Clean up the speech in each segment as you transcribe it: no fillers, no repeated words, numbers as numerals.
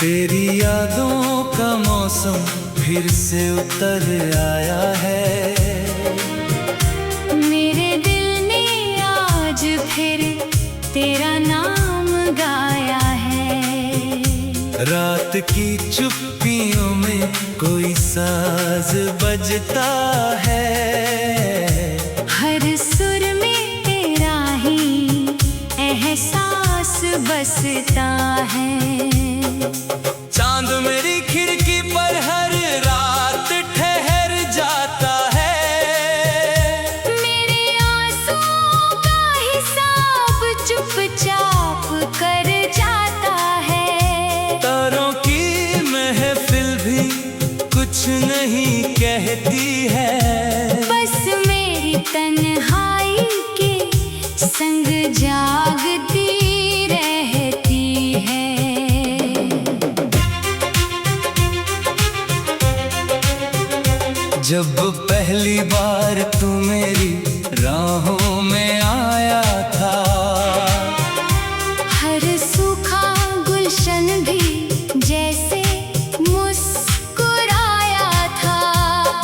तेरी यादों का मौसम फिर से उतर आया है। मेरे दिल ने आज फिर तेरा नाम गाया है। रात की चुप्पियों में कोई साज बजता है। हर सुर में तेरा ही एहसास बसता है। चांद मेरी खिड़की पर हर रात ठहर जाता है। मेरे आंसुओं का हिसाब चुपचाप कर जाता है। तारों की महफिल भी कुछ नहीं कहती है। बस मेरी तन्हाई के संग जागती रहती है। जब पहली बार तू मेरी राहों में आया था, हर सूखा गुलशन भी जैसे मुस्कुराया था।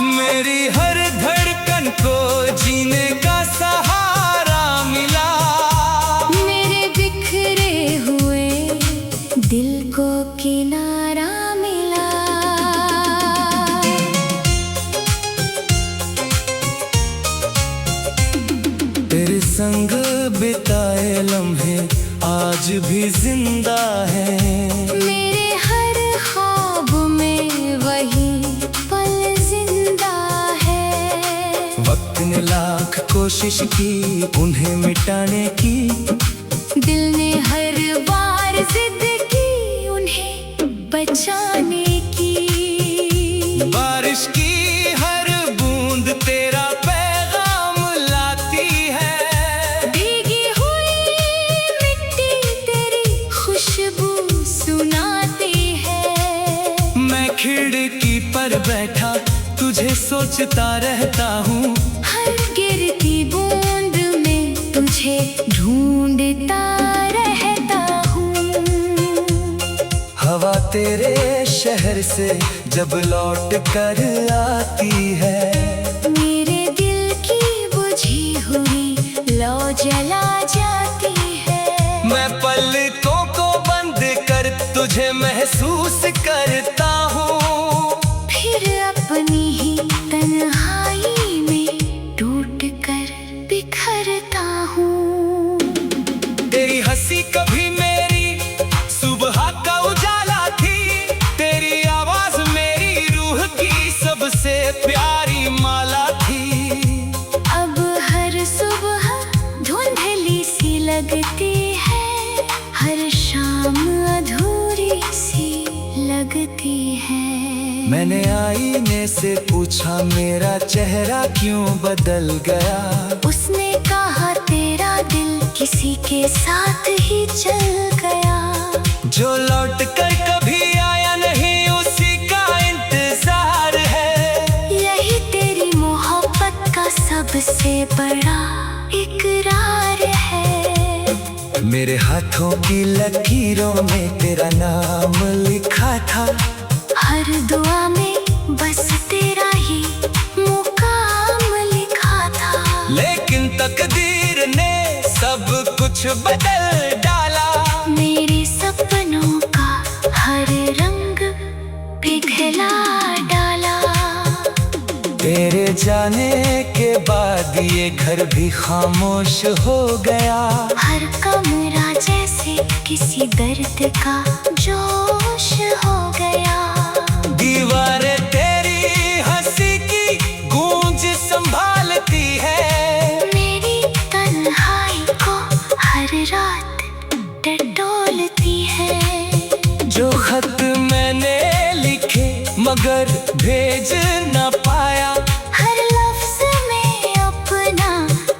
मेरी हर धड़कन को जीने का सहारा मिला। मेरे बिखरे हुए दिल को किनारा मिला। तेरे संग बिताए लम्हे आज भी जिंदा है। मेरे हर ख्वाब में वही पल जिंदा है। वक्त ने लाख कोशिश की उन्हें मिटाने की। दिल ने हर बार जिद की उन्हें बचाने की। बारिश की हर बूंद तेरा पैगाम लाती है। भीगी हुई मिट्टी तेरी खुशबू सुनाती है। मैं खिड़की पर बैठा तुझे सोचता रहता हूँ। हर गिरती बूंद में तुझे ढूंढता रहता हूँ। हवा तेरे शहर से जब लौट कर आती है। मेरे दिल की बुझी हुई लौ जला जाती है। मैं पलकों को बंद कर तुझे महसूस करता हूँ। फिर अपनी ही तन्हाई में टूट कर बिखरता हूँ। तेरी हंसी कभी मेरी सुबह का उजाला थी। तेरी आवाज मेरी रूह की सबसे प्यारी माला थी। अब हर सुबह धुंधली सी लगती है। हर शाम अधूरी सी लगती है। मैंने आईने से पूछा मेरा चेहरा क्यों बदल गया। उसने कहा तेरा दिल किसी के साथ ही चल गया। जो लौट कर कभी आया नहीं उसी का इंतजार है। यही तेरी मोहब्बत का सबसे बड़ा इकरार है। मेरे हाथों की लकीरों में तेरा नाम लिखा था। हर दुआ में बस तेरा ही मुकाम लिखा था। लेकिन तकदीर ने सब कुछ बदल डाला। मेरे सपनों का हर रंग पिघला डाला। तेरे जाने के बाद ये घर भी खामोश हो गया। हर कमरा जैसे किसी दर्द का जोश हो गया। दीवारें तेरी हंसी की गूंज संभालती है। मेरी तन्हाई को हर रात टटोलती है। जो खत मैंने लिखे मगर भेज न पाया। हर लफ्ज में अपना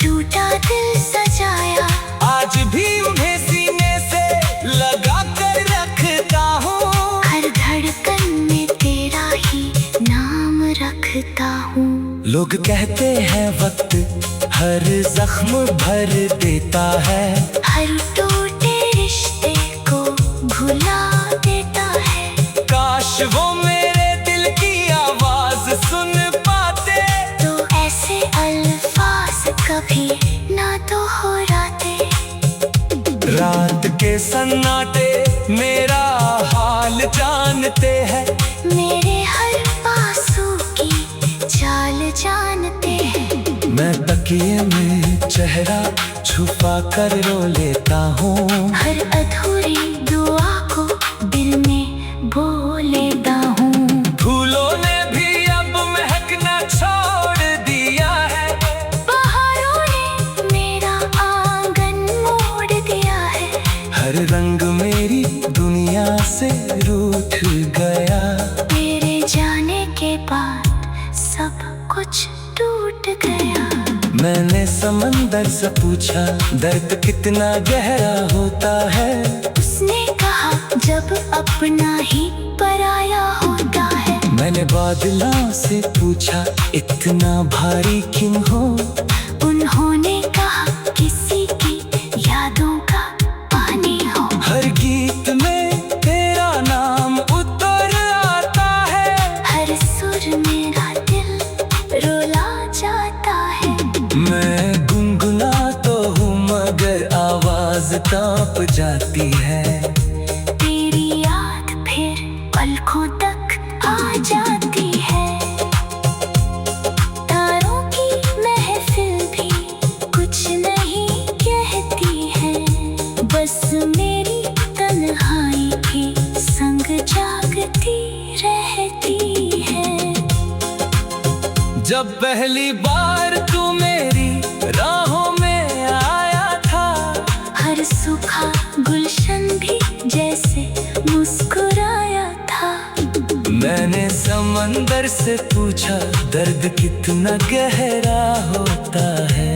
टूटा दिल सजाया। आज भी उन्हें सीने से लगा कर रखता हूँ। हर धड़कन में तेरा ही नाम रखता हूँ। लोग कहते हैं वक्त हर जख्म भर देता है। हर टूटे रिश्ते को भुला देता है। काश वो मेरे दिल की आवाज सुन पाते। तो ऐसे अल्फाज कभी ना दोहराते। रात के सन्नाटे मेरा हाल जानते हैं, मेरे हर पासों की चाल जानते हैं। मैं तकिए में चेहरा छुपा कर रो लेता हूँ। हर अधूरी दुआ को दिल में बो लेता हूँ। फूलों ने भी अब महकना छोड़ दिया है। बहारों ने मेरा आंगन मोड़ दिया है। हर रंग मेरी दुनिया से रूठ गया। तेरे जाने के बाद सब कुछ टूट गया। मैंने समंदर से पूछा दर्द कितना गहरा होता है। उसने कहा जब अपना ही पराया होता है। मैंने बादलों से पूछा इतना भारी क्यों हो। उन्होंने कहा किसी की यादों का पानी हो। हर गीत में तेरा नाम उतर आता है। हर सुर मेरा दिल रुला जाता है। मैं गुनगुना तो हूँ मगर आवाज कांप जाती है। तेरी याद फिर पलकों तक आ जाती है। तारों की महफिल भी कुछ नहीं कहती है। बस मेरी तन्हाई के संग जागती रहती है। जब पहली बार तू मेरी राहों में आया था, हर सूखा गुलशन भी जैसे मुस्कुराया था। मैंने समंदर से पूछा दर्द कितना गहरा होता है।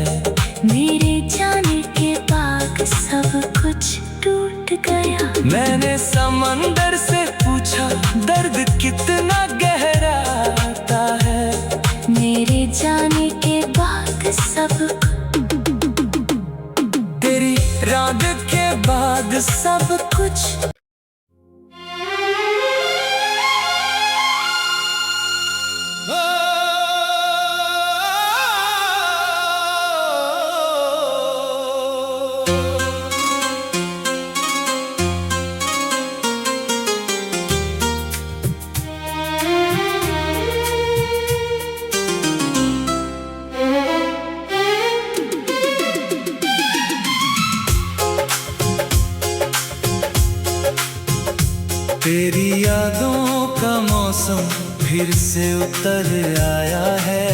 मेरे जाने के बाद सब कुछ टूट गया। मैंने समंदर से पूछा दर्द कितना गहरा होता है। मेरे जाने के बाद सब तेरी रात के बाद सब कुछ तेरी यादों का मौसम फिर से उतर आया है।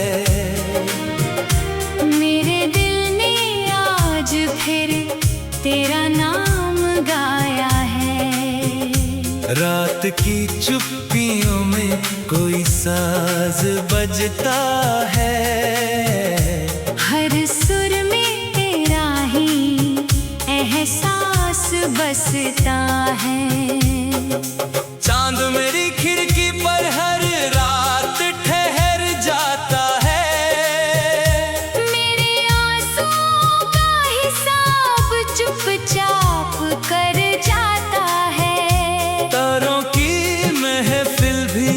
मेरे दिल ने आज फिर तेरा नाम गाया है। रात की चुप्पियों में कोई साज बजता है। हर सुर में तेरा ही एहसास बसता है। चांद मेरी खिड़की पर हर रात ठहर जाता है। मेरे आंसुओं का हिसाब चुपचाप कर जाता है। तारों की महफिल भी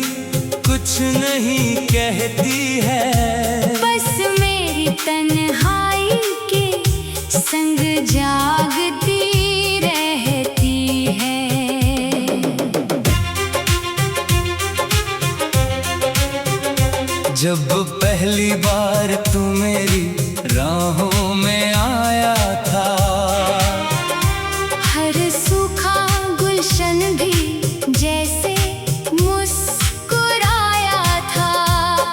कुछ नहीं कहती है। बस मेरी तन्हाई के संग जागती रहती है। जब पहली बार तू मेरी राहों में आया था, हर सूखा गुलशन भी जैसे मुस्कुराया था।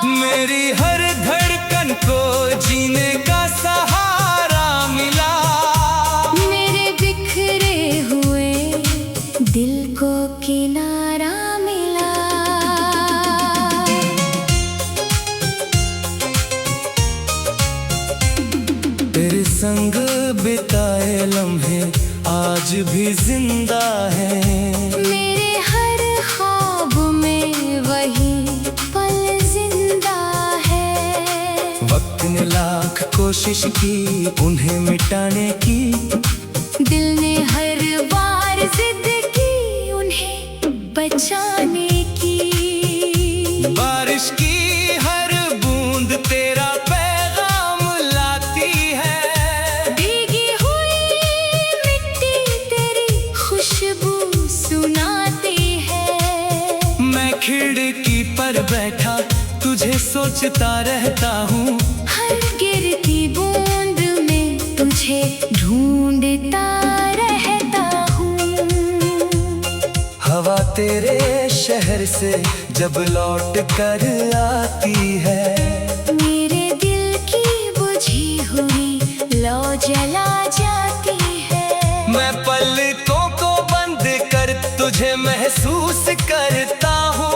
मेरी हर धड़कन को जीने का सहारा मिला। मेरे बिखरे हुए दिल को किनारा मिला। तेरे संग बिताए लम्हे आज भी जिंदा हैं। मेरे हर ख्वाब में वही पल जिंदा है। वक्त ने लाख कोशिश की उन्हें मिटाने की। दिल ने हर बार जिद की उन्हें बचाने की। भर बैठा तुझे सोचता रहता हूँ। हर गिरती बूंद में तुझे ढूंढता रहता हूँ। हवा तेरे शहर से जब लौट कर आती है, मेरे दिल की बुझी हुई लौ जला जाती है। मैं पलकों को बंद कर तुझे महसूस करता हूँ।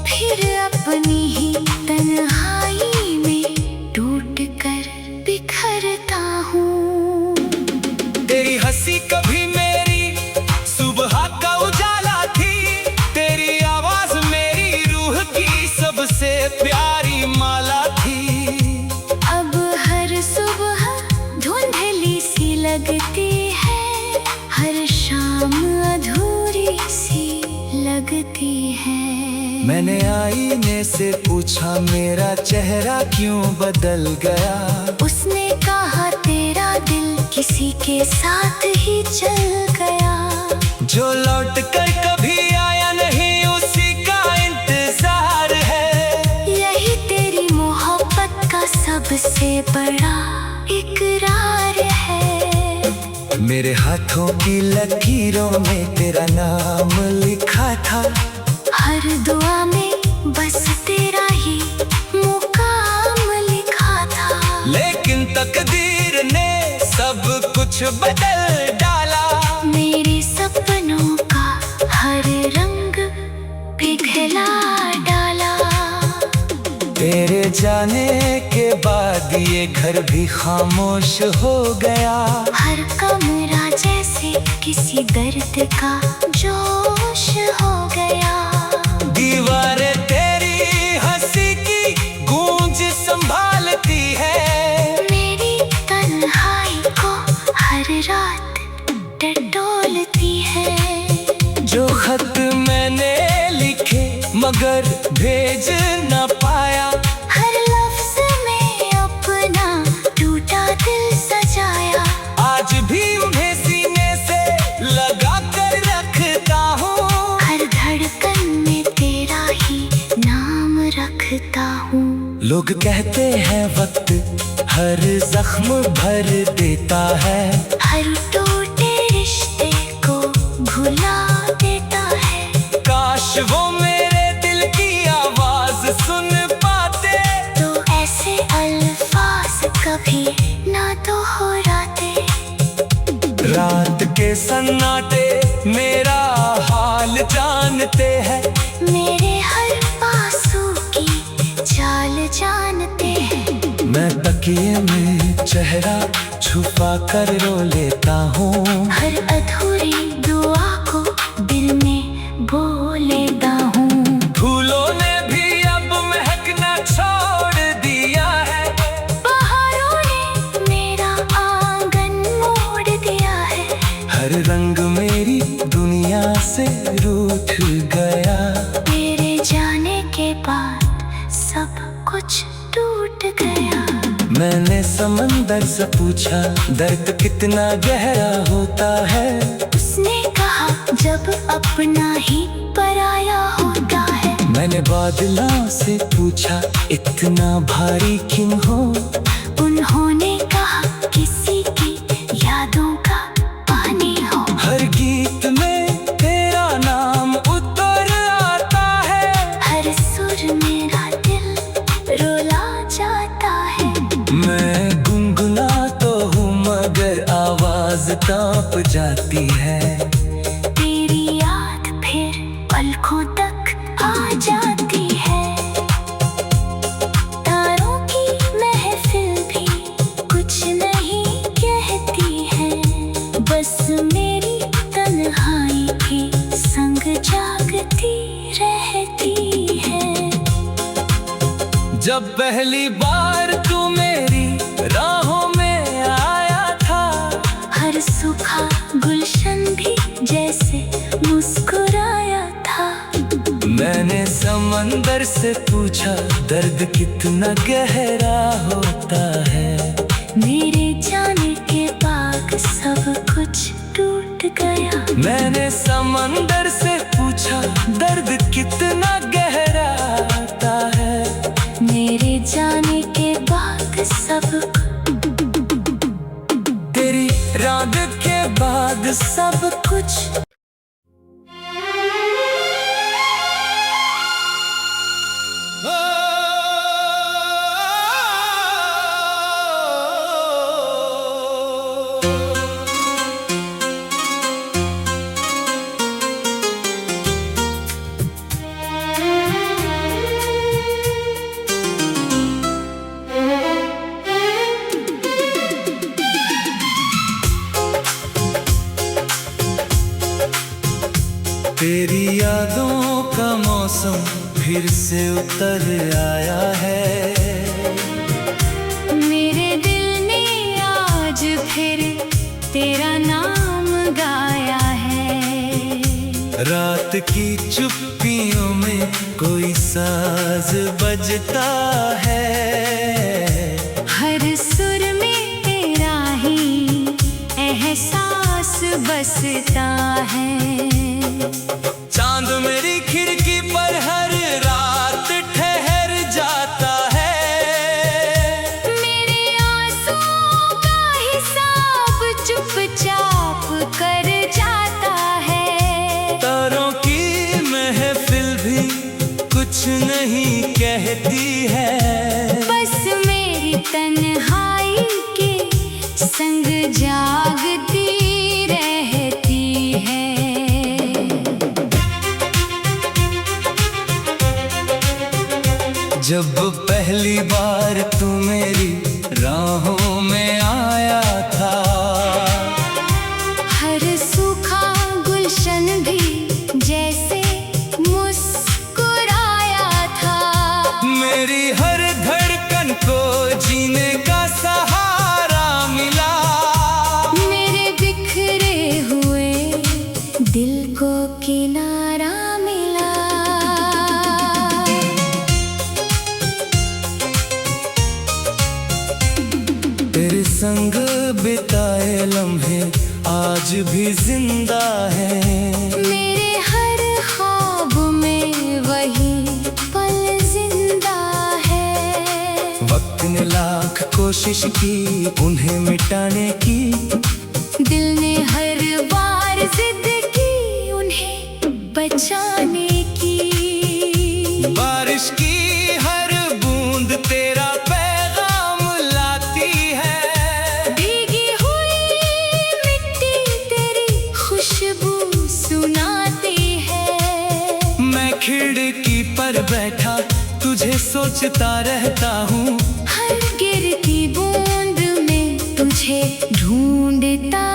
फिर अपनी ही तन्हाई में टूट कर बिखरता हूँ। तेरी हंसी कभी मेरी सुबह का उजाला थी, तेरी आवाज मेरी रूह की सबसे प्यारी माला थी। अब हर सुबह धुंधली सी लगती है, हर शाम अधूरी सी लगती है। मैंने आईने से पूछा मेरा चेहरा क्यों बदल गया। उसने कहा तेरा दिल किसी के साथ ही चल गया। जो लौट कर कभी आया नहीं उसी का इंतजार है। यही तेरी मोहब्बत का सबसे बड़ा इकरार है। मेरे हाथों की लकीरों में तेरा नाम लिखा था, हर दुआ में बस तेरा ही मुकाम लिखा था। लेकिन तकदीर ने सब कुछ बदल डाला। मेरे सपनों का हर रंग पिघला डाला। तेरे जाने के बाद ये घर भी खामोश हो गया। हर कमरा जैसे किसी दर्द का जोश हो गया। दीवारें तेरी हंसी की गूंज संभालती है, मेरी तन्हाई को हर रात टटोलती है। जो खत मैंने लिखे मगर भेज न पाया, हर लफ्ज में अपना टूटा दिल सजाया। आज भी उन्हें सीने से लगा कर रखता हूँ। हर धड़कन में तेरा ही नाम रखता हूँ। लोग कहते हैं वक्त हर जख्म भर देता है, हर टूटे रिश्ते को भुला देता है। काश वो मेरे दिल की आवाज सुन पाते, तो ऐसे अल्फाज कभी ना दोहराते। रात के सन्नाटे मेरा हाल जानते हैं, मेरे हर पासू की चाल जानते हैं। मैं तकिए में चेहरा छुपा कर रो लेता हूँ। हर अधूरी दुआ को दिल में बो लेता हूँ। फूलों ने भी अब महकना छोड़ दिया है, बहारों ने मेरा आंगन मोड़ दिया है। हर रंग मेरी दुनिया से रूठ गया। तेरे जाने के बाद सब कुछ टूट गया। मैंने समंदर से पूछा दर्द कितना गहरा होता है। उसने कहा जब अपना ही पराया होता है। मैंने बादलों से पूछा इतना भारी क्यों हो। उन्होंने कहा किसी की यादों का पानी हो। हर गीत में तेरा नाम उतर आता है, हर सुर मेरा दिल रुला जाता है। मैं गुनगुना तो हूँ मगर आवाज कांप जाती है। तेरी याद फिर पलकों तक आ जाती है। तारों की महफिल भी कुछ नहीं कहती है, बस मेरी तन्हाई के संग जागती रहती है। जब पहली बार तू मेरी राहों में आया था, हर सूखा गुलशन भी जैसे मुस्कुराया था। मैंने समंदर से पूछा दर्द कितना गहरा होता है। मेरे जाने के बाद सब कुछ टूट गया। मैंने समंदर से पूछा दर्द कितना गहरा बाद सब कुछ। तेरी यादों का मौसम फिर से उतर आया है। मेरे दिल ने आज फिर तेरा नाम गाया है। रात की चुप्पियों में कोई साज बजता है। हर सुर में तेरा ही एहसास बसता है। चांद मेरी खिड़की पर हर रात ठहर जाता है। मेरे आंसुओं का हिसाब चुपचाप कर जाता है। तारों की महफिल भी कुछ नहीं कहती है। बस मेरी तन्हाई के संग जागती रहती है। जब पहली बार तू मेरी राहों में आया था, हर सूखा गुलशन भी जैसे मुस्कुराया था। मेरी हर धड़कन को जीने का सहारा मिला। मेरे बिखरे हुए दिल को किनारा मिला। तेरे संग बिताए लम्हे आज भी जिंदा हैं। मेरे हर ख्वाब में वही पल जिंदा है। वक्त ने लाख कोशिश की उन्हें मिटाने की। दिल ने हर बार जिद की उन्हें बचाने की। बारिश की हर बूंद तेरा पैगाम लाती है। भीगी हुई मिट्टी तेरी खुशबू सुनाती है। मैं खिड़की पर बैठा तुझे सोचता रहता हूँ। हर गिरती बूंद में तुझे ढूंढता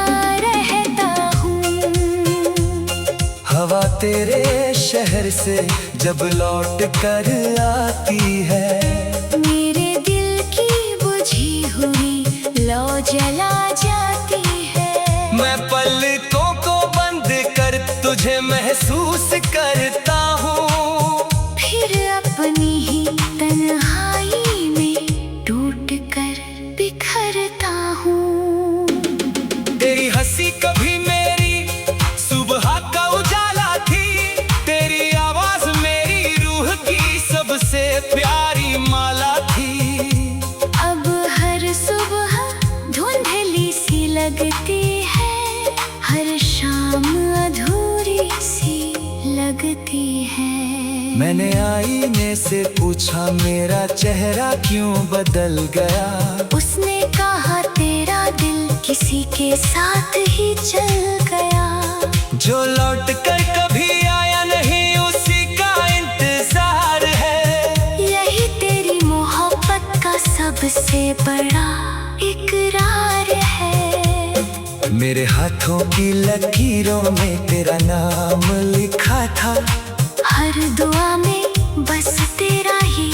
रहता हूँ। हवा तेरे शहर से जब लौट कर आती है। मेरे दिल की बुझी हुई लौ जला जाती है। मैं पलकों को बंद कर तुझे महसूस करता हूँ। फिर अपनी ही तन्हाई में टूट कर बिखरता हूँ। तेरी हंसी कभी मेरी सुबह का उजाला थी। तेरी आवाज मेरी रूह की सबसे प्यारी माला थी। अब हर सुबह धुंधली सी लगती है। हर शाम अधूरी सी लगती है। मैंने आईने से पूछा मेरा चेहरा क्यों बदल गया। उसने कहा तेरा दिल किसी के साथ ही चल गया। जो लौट कर कभी आया नहीं उसी का इंतजार है। यही तेरी मोहब्बत का सबसे बड़ा इकरार है। मेरे हाथों की लकीरों में तेरा नाम लिखा था। हर दुआ में बस तेरा ही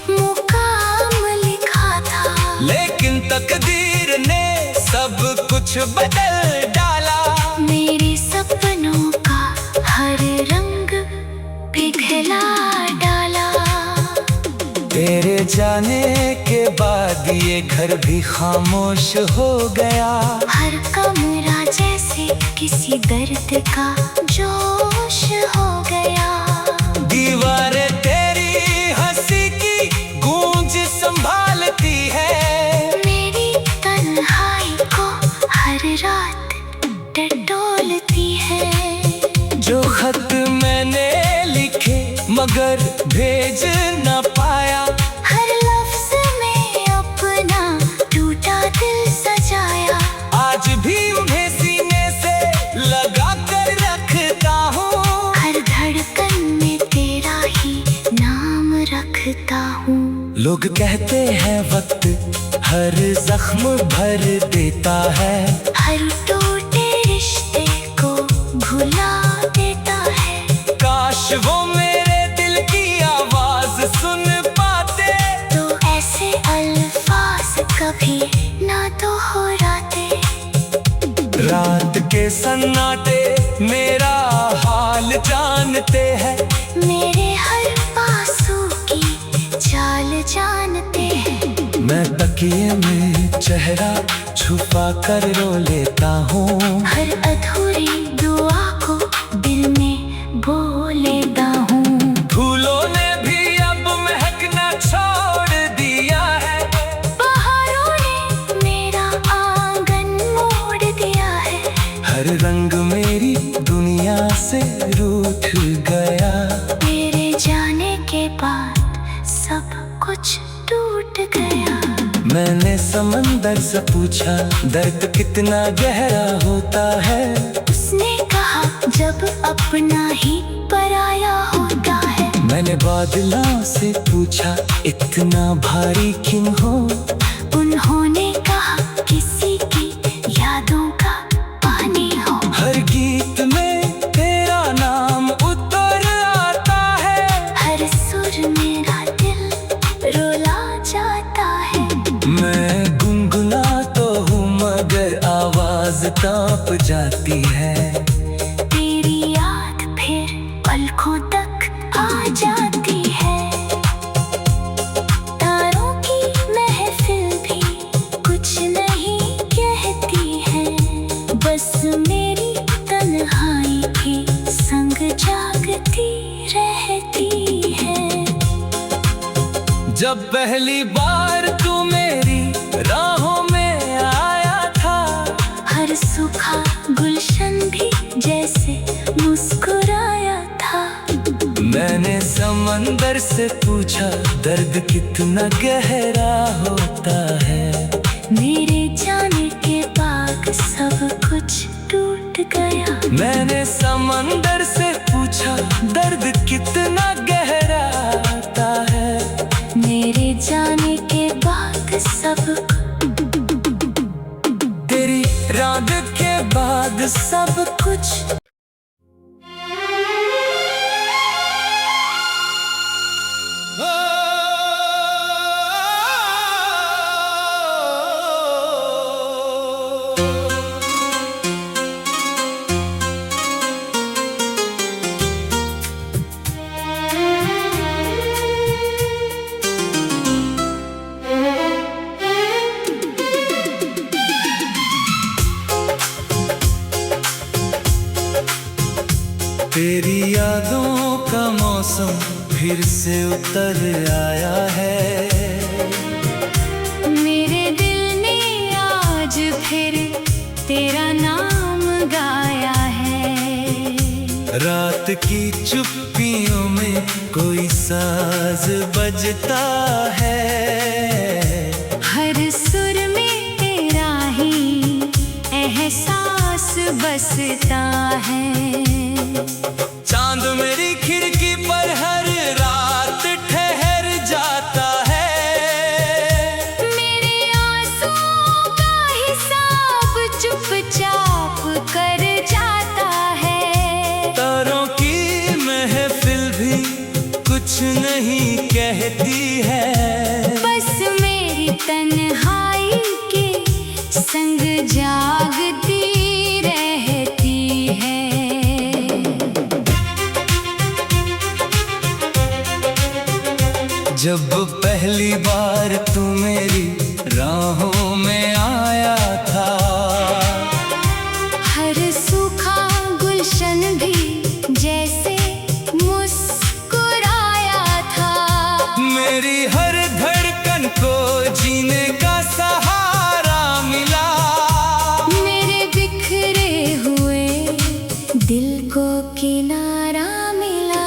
मुकाम लिखा था। लेकिन तकदीर ने सब कुछ बदल डाला। मेरे सपनों का हर रंग पिघला डाला। तेरे जाने के बाद ये घर भी खामोश हो गया। हर कमरा जैसे किसी दर्द का जोश हो गया। दीवारें तेरी हंसी की गूंज संभालती है। मेरी तन्हाई को हर रात मगर भेज न पाया। हर लफ्ज में अपना टूटा दिल सजाया। आज भी उन्हें सीने से लगा कर रखता हूँ। हर धड़कन में तेरा ही नाम रखता हूँ। लोग कहते हैं वक्त हर जख्म भर देता है। हर टूटे रिश्ते को भुला देता है। काश वो मेरे दिल की आवाज सुन पाते, तो ऐसे अल्फाज कभी ना दोहराते। रात के सन्नाटे मेरा हाल जानते हैं। मेरे हर पासों की चाल जानते हैं। मैं तकिए में चेहरा छुपा कर रो लेता हूँ। हर अधूरी दुआ को दिल में बो लेता हूँ। फूलों ने भी अब महकना छोड़ दिया है। बहारों ने मेरा आंगन मोड़ दिया है। हर रंग मेरी दुनिया से रूठ गया। तेरे जाने के बाद सब कुछ टूट गया। मैंने समंदर से पूछा दर्द कितना गहरा होता है। उसने कहा जब अपना ही पराया होता है। मैंने बादलों से पूछा इतना भारी क्यों हो। उन्होंने कहा किसी की यादों का पानी हो। हर गीत में तेरा नाम उतर आता है। हर सुर मेरा दिल रुला जाता है। मैं गुनगुना तो हूँ मगर आवाज कांप जाती है। तेरी याद फिर पलकों तक आ जाती है। तारों की महफिल भी कुछ नहीं कहती है। बस मेरी तन्हाई के संग जागती रहती है। जब पहली बार तू मेरी राहों में आया था, हर सूखा गुलशन भी जैसे मुस्कुराया था। मैंने समंदर से पूछा दर्द कितना गहरा होता है। मेरे जाने के बाद सब कुछ टूट गया। मैंने समंदर से पूछा दर्द कितना गहरा होता है। मेरे जाने के बाद सब तेरी रात के बाद सब कुछ तेरी यादों का मौसम फिर से उतर आया है। मेरे दिल ने आज फिर तेरा नाम गाया है। रात की चुप्पियों में कोई साज बजता है। हर सुर में तेरा ही एहसास बसता है। चांद मेरी खिड़की पर हर रात ठहर जाता है। मेरे आंसुओं का हिसाब चुपचाप कर जाता है। तारों की महफिल भी कुछ नहीं कहती है। बस मेरी तन्हाई के संग जागती रहती है। जब पहली बार तू मेरी राहों में आया था, हर सूखा गुलशन भी जैसे मुस्कुराया था। मेरी हर धड़कन को जीने का सहारा मिला। मेरे बिखरे हुए दिल को किनारा मिला।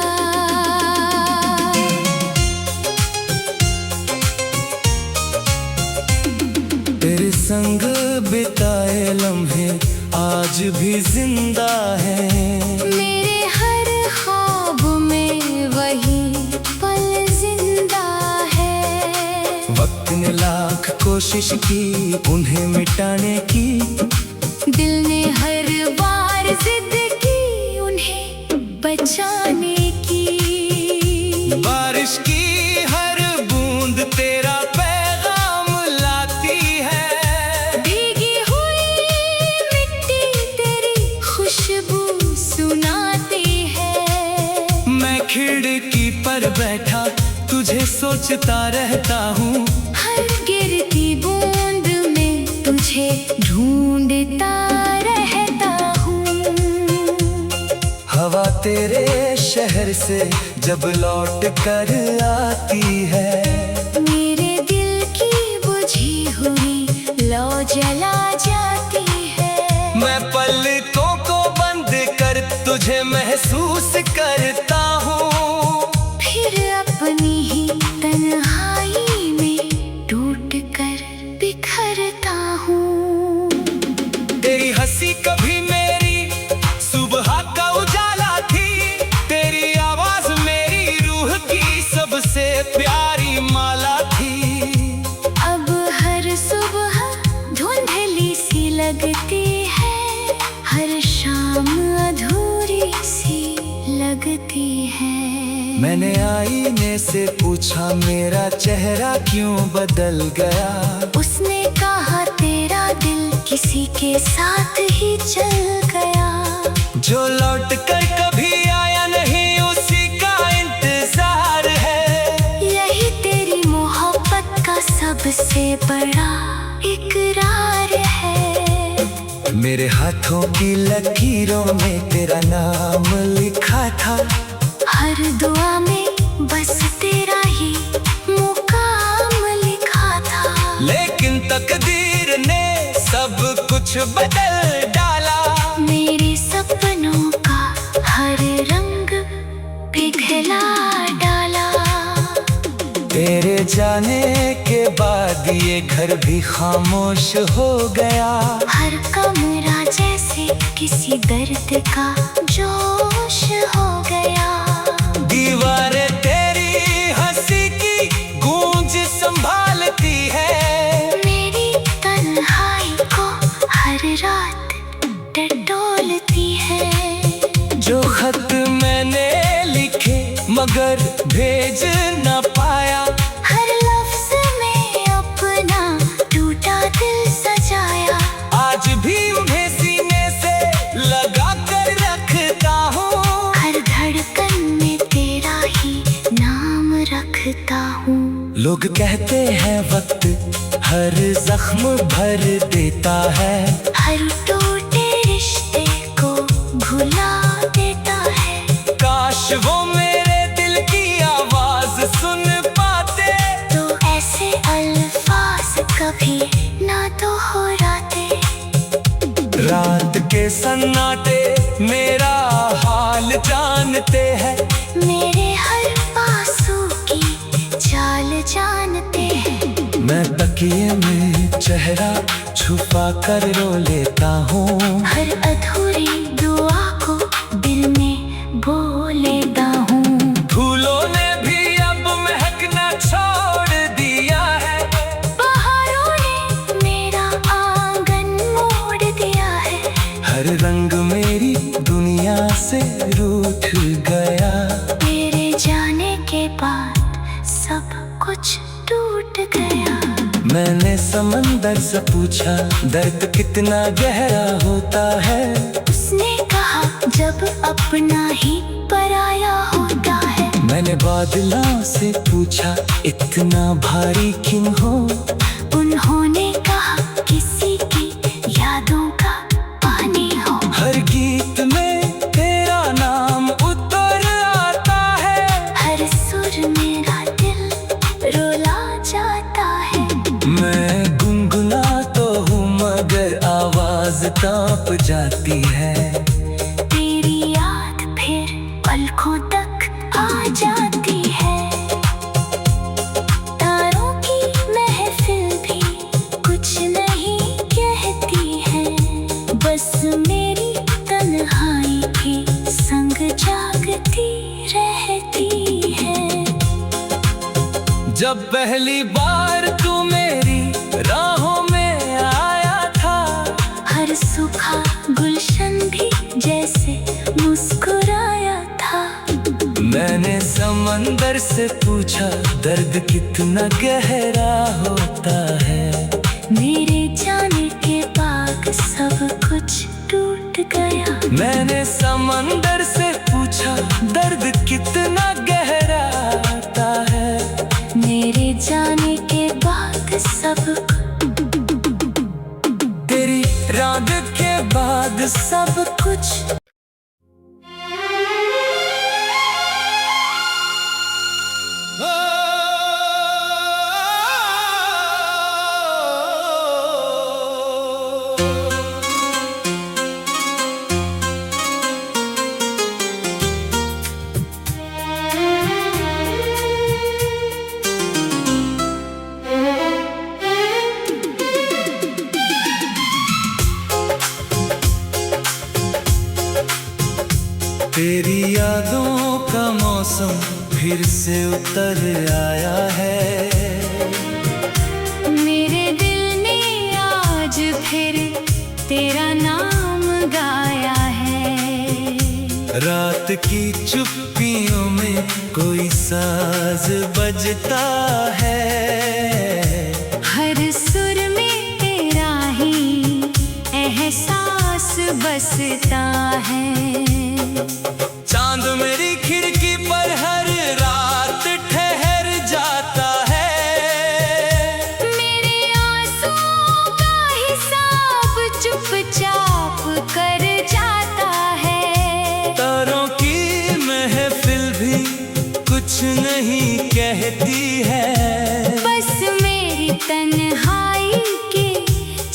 संग बिताए लम्हे आज भी जिंदा है। मेरे हर ख्वाब में वही पल जिंदा है। वक्त ने लाख कोशिश की उन्हें मिटाने की, दिल ने हर बार जिद की उन्हें बचाने की। बारिश की हर बूंद तेरा पैगाम लाती है। भीगी हुई मिट्टी तेरी खुशबू सुनाती है। मैं खिड़की पर बैठा तुझे सोचता रहता हूँ। हर गिरती बूंद में तुझे ढूंढता रहता हूँ। हवा तेरे शहर से जब लौट कर आती है, मेरे दिल की बुझी हुई लौ जला जाती है। मैं पलकों को बंद कर तुझे महसूस करता हूँ। फिर अपनी ही तन्हाई में टूट कर बिखरता हूँ। तेरी हंसी कभी मेरी सुबह का उजाला थी। तेरी आवाज मेरी रूह की सबसे प्यारी माला थी। अब हर सुबह धुंधली सी लगती है। हर शाम अधूरी सी लगती है। मैंने आईने से पूछा मेरा चेहरा क्यों बदल गया। उसने कहा तेरा दिल किसी के साथ ही चल गया। जो लौट कर कभी आया नहीं उसी का इंतजार है। यही तेरी मोहब्बत का सबसे बड़ा इकरार है। मेरे हाथों की लकीरों में तेरा नाम लिखा था। हर दुआ में बस तेरा ही मुकाम लिखा था। लेकिन तकदीर ने सब कुछ बदल डाला। मेरे सपनों का हर रंग पिघला डाला। तेरे जाने के बाद ये घर भी खामोश हो गया। हर कमरा जैसे किसी दर्द का जोश हो गया। दीवारें तेरी हंसी की गूंज संभालती है। मेरी तन्हाई को हर रात टटोलती है। जो खत मैंने लिखे मगर भेज न पाया। हर लफ्ज में अपना टूटा दिल सजाया। आज भी उन्हें सीने से लगा कर रखता हूँ। हर धड़कन में तेरा ही नाम रखता हूँ। लोग कहते हैं वक्त हर जख्म भर देता है। हर टूटे रिश्ते को भुला देता है। काश वो मेरे दिल की आवाज सुन पाते। तो ऐसे अल्फाज कभी ना दोहराते। रात के सन्नाटे मेरा हाल जानते हैं। मेरे हर आंसू की चाल जानते हैं। मैं तकिए में चेहरा छुपा कर रो लेता हूँ। हर अधूरी दुआ को दिल में बो लेता हूँ। फूलों ने भी अब महकना छोड़ दिया है। बहारों ने मेरा आंगन मोड़ दिया है। हर रंग मेरी दुनिया से रूठ गया। मेरे जाने के बाद सब कुछ टूट गया। मैंने समंदर से पूछा दर्द कितना गहरा होता है। उसने कहा जब अपना ही पराया होता है। मैंने बादलों से पूछा इतना भारी क्यों हो। उन्होंने कहा किसी की यादों का पानी हो। हर गीत में तेरा नाम उतर आता है। हर सुर मेरा दिल रुला जाता है। मैं गुनगुना तो हूँ मगर आवाज कांप जाती है। तेरी याद फिर पलकों तक आ जाती है। तारों की महफिल भी कुछ नहीं जब पहली बार तू मेरी राहों में आया था, हर सूखा गुलशन भी जैसे मुस्कुराया था। मैंने समंदर से पूछा दर्द कितना गहरा होता है। मेरे जाने के बाद सब कुछ टूट गया। मैंने समंदर से पूछा दर्द कितना गहरा होता है। मेरे जाने के बाद सब तेरी रात के बाद सब कुछ। तेरी यादों का मौसम फिर से उतर आया है। मेरे दिल ने आज फिर तेरा नाम गाया है। रात की चुप्पियों में कोई साज बजता है। हर सुर में तेरा ही एहसास बसता है। चांद मेरी खिड़की पर हर रात ठहर जाता है। मेरे आंसुओं का हिसाब चुपचाप कर जाता है। तारों की महफिल भी कुछ नहीं कहती है। बस मेरी तन्हाई के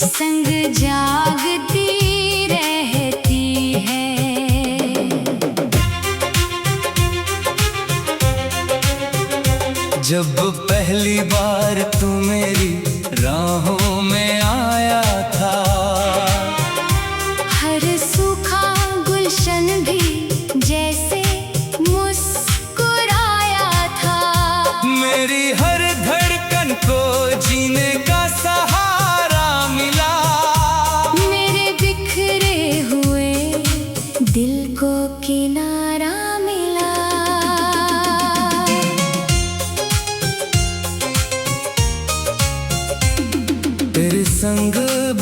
संग जागती रहती है। जब पहली बार तू मेरी राहों में आया था, हर सूखा गुलशन भी जैसे मुस्कुराया था। मेरी हर धड़कन को जीने का सहारा मिला। मेरे बिखरे हुए दिल को किनारा मिला। तेरे संग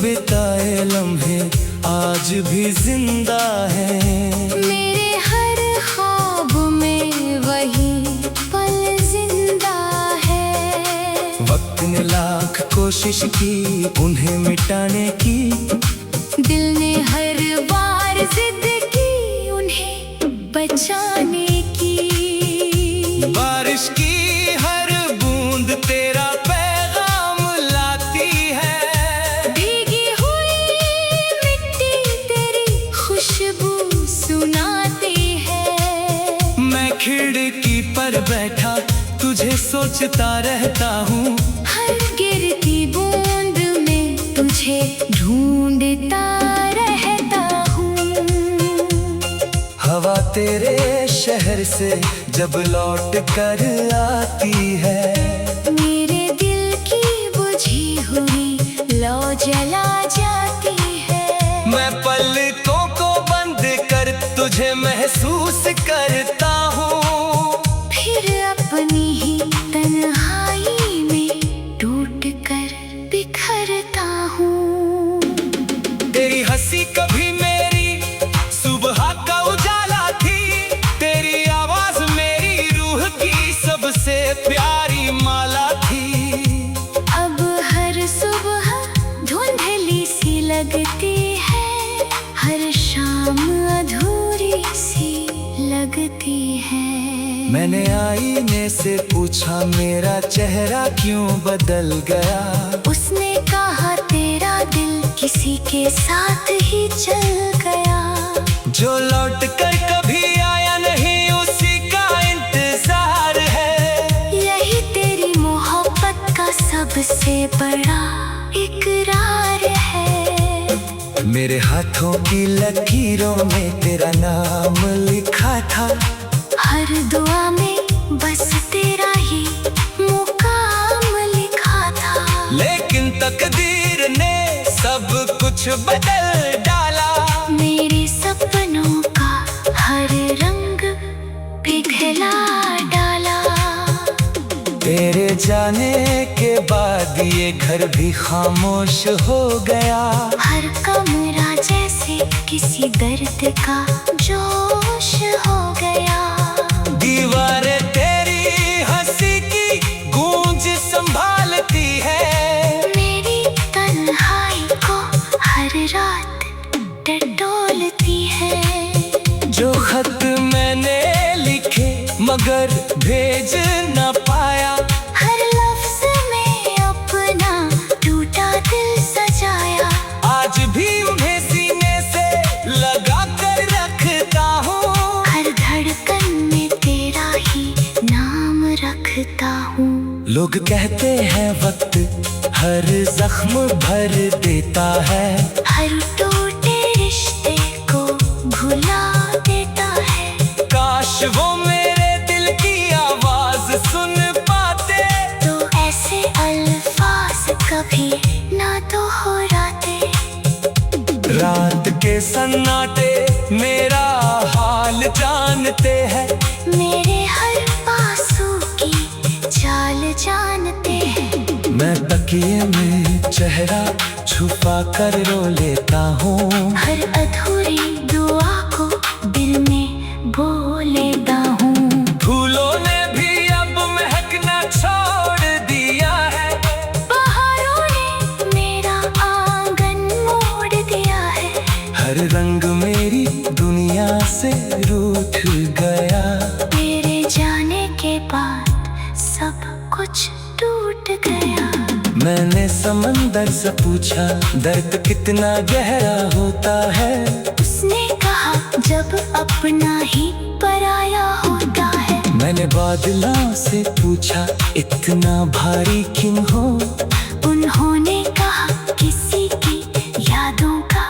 बिताए लम्हे आज भी जिंदा हैं। मेरे हर ख्वाब में वही पल जिंदा है। वक्त ने लाख कोशिश की उन्हें मिटाने की। दिल ने हर बार जिद की उन्हें बचाने की। बारिश की हर बूंद तेरा पैगाम लाती है। भीगी हुई मिट्टी तेरी खुशबू सुनाती है। मैं खिड़की पर बैठा तुझे सोचता रहता हूँ। हर गिरती बूंद में तुझे ढूंढता रहता हूँ। हवा तेरे शहर से जब लौट कर आती है। मेरे दिल की बुझी हुई लौ जला जाती है। मैं पलकों को बंद कर तुझे महसूस करता हूँ। फिर अपनी ही तन्हाई में टूट कर बिखरता हूँ। तेरी हंसी कभी मेरी सुबह का उजाला थी। तेरी आवाज मेरी रूह की सबसे प्यारी माला थी। अब हर सुबह धुंधली सी लगती है। हर शाम अधूरी सी लगती है। मैंने आईने से पूछा मेरा चेहरा क्यों बदल गया। उसने कहा तेरा दिल किसी के साथ ही चल गया। जो लौट कर कभी आया नहीं उसी का इंतजार है। यही तेरी मोहब्बत का सबसे बड़ा इकरार है। मेरे हाथों की लकीरों में तेरा नाम लिखा था। हर दुआ में बस तेरा ही मुकाम तकदीर ने सब कुछ बदल डाला। मेरे सपनों का हर रंग पिघला डाला। तेरे जाने के बाद ये घर भी खामोश हो गया। हर कमरा जैसे किसी दर्द का जोश हो गया। दीवारें तेरी हंसी की गूंज संभालती है। मेरी तन्हाई को हर रात टटोलती है। जो खत मैंने लिखे मगर भेज न पाया। हर लफ्ज में अपना टूटा दिल सजाया। आज भी उन्हें सीने से लगा कर रखता हूँ। हर धड़कन में तेरा ही नाम रखता हूँ। लोग कहते हैं वक्त हर जख्म भर देता है। हर टूटे रिश्ते को भुला देता है। काश वो मेरे दिल की आवाज सुन पाते। तो ऐसे अल्फाज कभी ना दोहराते। रात के सन्नाटे मेरा हाल जानते हैं। मेरे हर आंसू की चाल जानते हैं। मैं तकिए में चेहरा छुपा कर रो लेता हूँ। हर अधूरी दुआ को दिल में बो लेता हूँ। फूलों ने भी अब महकना छोड़ दिया है। बहारों ने मेरा आंगन मोड़ दिया है। हर रंग मेरी दुनिया से रूठ गया। तेरे जाने के बाद सब कुछ टूट गया। मैंने समंदर से पूछा दर्द कितना गहरा होता है। उसने कहा जब अपना ही पराया होता है। मैंने बादलों से पूछा इतना भारी क्यों हो। उन्होंने कहा किसी की यादों का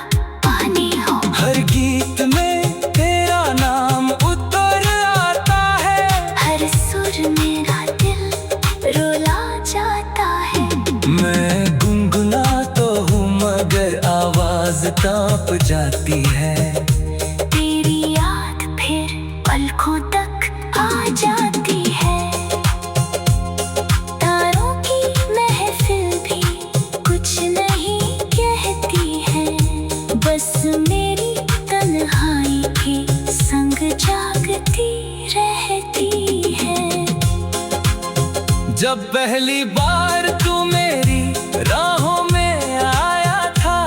पानी हो। हर गीत में तेरा नाम उतर आता है। हर सुर मेरा दिल रुला जाता है। मैं गुनगुना तो हूँ मगर आवाज कांप जाती है। तेरी याद फिर पलकों तक आ जाती है। तारों की महफिल भी कुछ नहीं कहती है। बस मेरी तन्हाई के संग जागती रहती है। जब पहली बार तू मेरी राहों में आया था।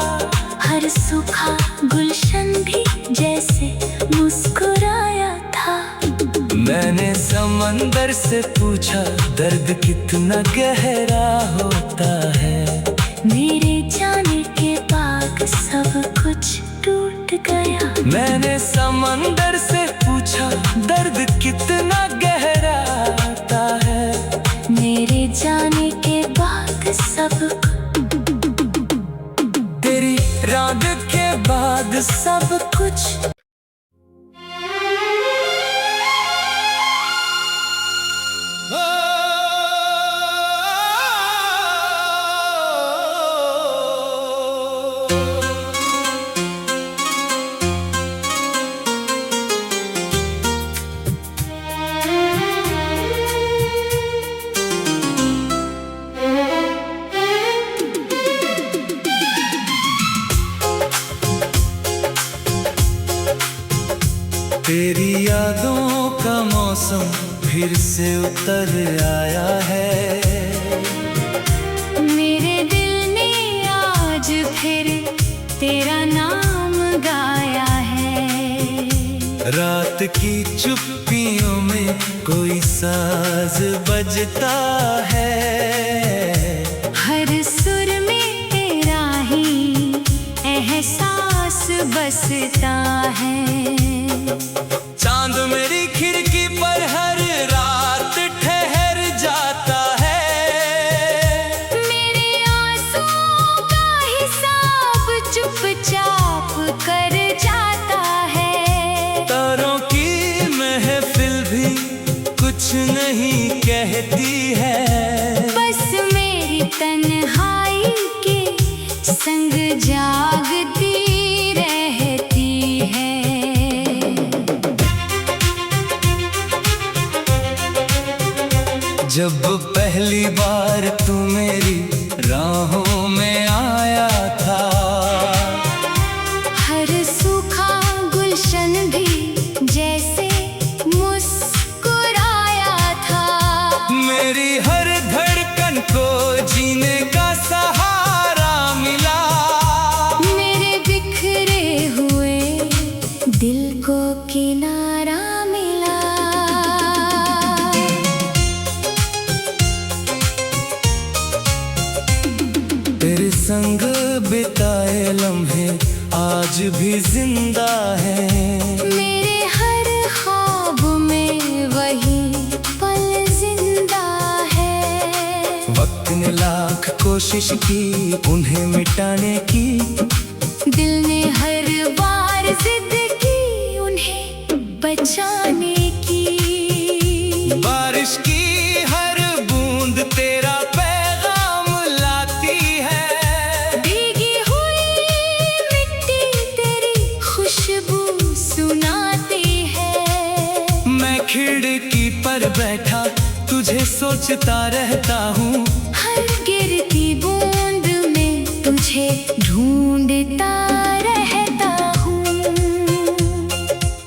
हर सूखा गुलशन भी जैसे मुस्कुराया था। मैंने समंदर से पूछा दर्द कितना गहरा होता है। मेरे जाने के बाद सब कुछ टूट गया। मैंने समंदर से पूछा दर्द कितना गहरा होता है। मेरे जाने के बाद सब तेरी रात के बाद सब कुछ तेरी यादों का मौसम फिर से उतर आया है। मेरे दिल ने आज फिर तेरा नाम गाया है। रात की चुप्पियों में कोई साज बजता है। हर सुर में तेरा ही एहसास बसता है। चांद मेरी खिड़की पर हर रात ठहर जाता है। मेरे आंसुओं का हिसाब चुपचाप कर जाता है। तारों की महफिल भी कुछ नहीं कहती है। बस मेरी तन्हाई जागती रहती है। जब पहली बार तू मेरी राहों में आया था, हर सूखा गुलशन भी जैसे मुस्कुराया था। मेरी हर धड़कन को जीने का सहारा मिला, मेरे बिखरे हुए दिल को किनारा मिला। तेरे संग बिताए लम्हे आज भी जिंदा हैं। मेरे हर ख्वाब में वही पल जिंदा है। वक्त ने लाख कोशिश की उन्हें मिटाने की, दिल ने हर बार जिद की उन्हें बचाने की। बारिश की हर बूंद तेरा पैगाम लाती है, भीगी हुई मिट्टी तेरी खुशबू सुनाती है। मैं खिड़की पर बैठा तुझे सोचता रहता हूँ, हर गिरती बूंद में तुझे ढूंढता रहता हूँ।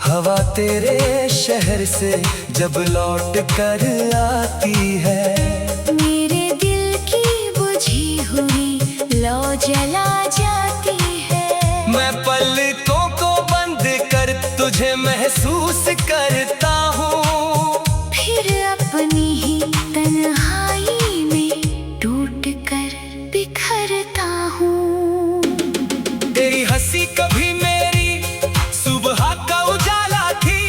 हवा तेरे शहर से जब लौट कर आती है, मेरे दिल की बुझी हुई लौ जला जाती है। मैं पलकों को बंद कर तुझे महसूस करता हूँ, फिर अपनी ही तन्हाई में टूट कर बिखरता हूँ। तेरी हंसी कभी मेरी सुबह का उजाला थी,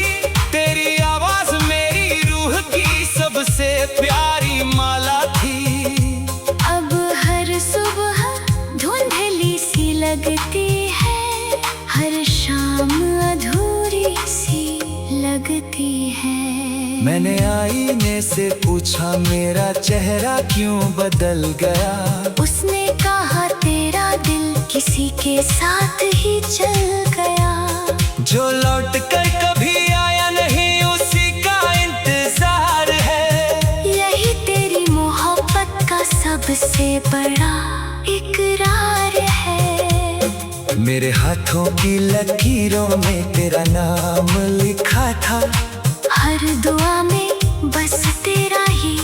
तेरी आवाज मेरी रूह की सबसे प्यारी माला थी। अब हर सुबह धुंधली सी लगती है, हर शाम अधूरी सी लगती है। मैंने आईने से पूछा मेरा चेहरा क्यों बदल गया, उसने कहा तेरा दिल किसी के साथ ही चल गया। जो लौट कर कभी आया नहीं उसी का इंतजार है। यही तेरी मोहब्बत का सबसे बड़ा इकरार है। मेरे हाथों की लकीरों में तेरा नाम लिखा था, हर दुआ में बस तेरा ही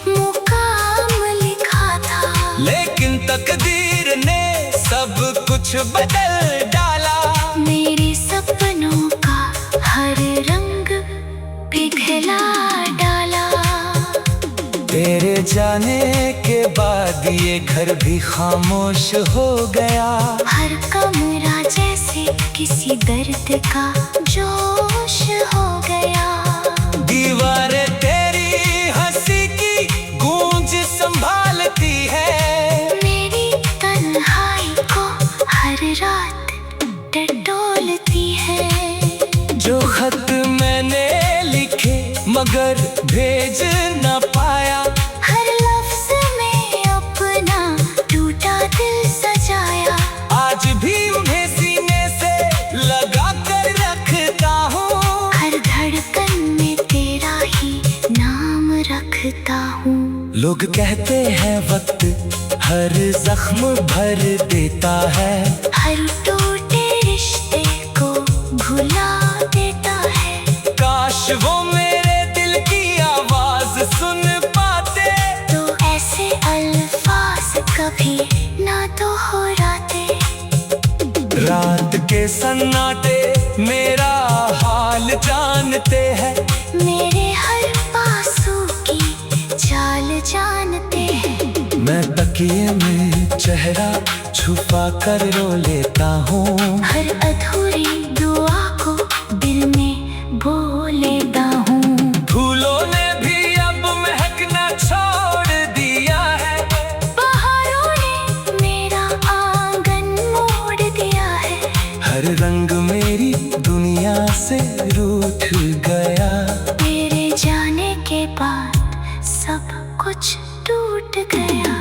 मुकाम लिखा था। लेकिन तकदीर ने सब कुछ बदल डाला, मेरे सपनों का हर रंग पिघला डाला। तेरे जाने के बाद ये घर भी खामोश हो गया, हर कमरा जैसे किसी दर्द का जोश हो गया। दीवारें तेरी हंसी की गूंज संभालती है, मेरी तन्हाई को हर रात टटोलती है। जो खत मैंने लिखे मगर भेज न पाया, हर लफ्ज में अपना टूटा दिल सजाया। आज भी उन्हें सीने से लगा कर रखता हूँ, हर धड़कन में तेरा ही नाम रखता हूँ। लोग कहते हैं वक्त हर जख्म भर देता है, हर टूटे रिश्ते को भुला देता है। काश वो मेरे दिल की आवाज सुन पाते, तो ऐसे अल्फाज कभी ना दोहराते। रात के सन्नाटे मेरा हाल जानते हैं, मेरे हर पासों की चाल जानते हैं। मैं तकिए में चेहरा छुपा कर रो लेता हूँ, हर अधूरी दुआ को दिल में बो लेता हूँ। फूलों ने भी अब महकना छोड़ दिया है, बहारों ने मेरा आंगन मोड़ दिया है। हर रंग मेरी दुनिया से रूठ गया। तेरे जाने के बाद सब कुछ टूट गया।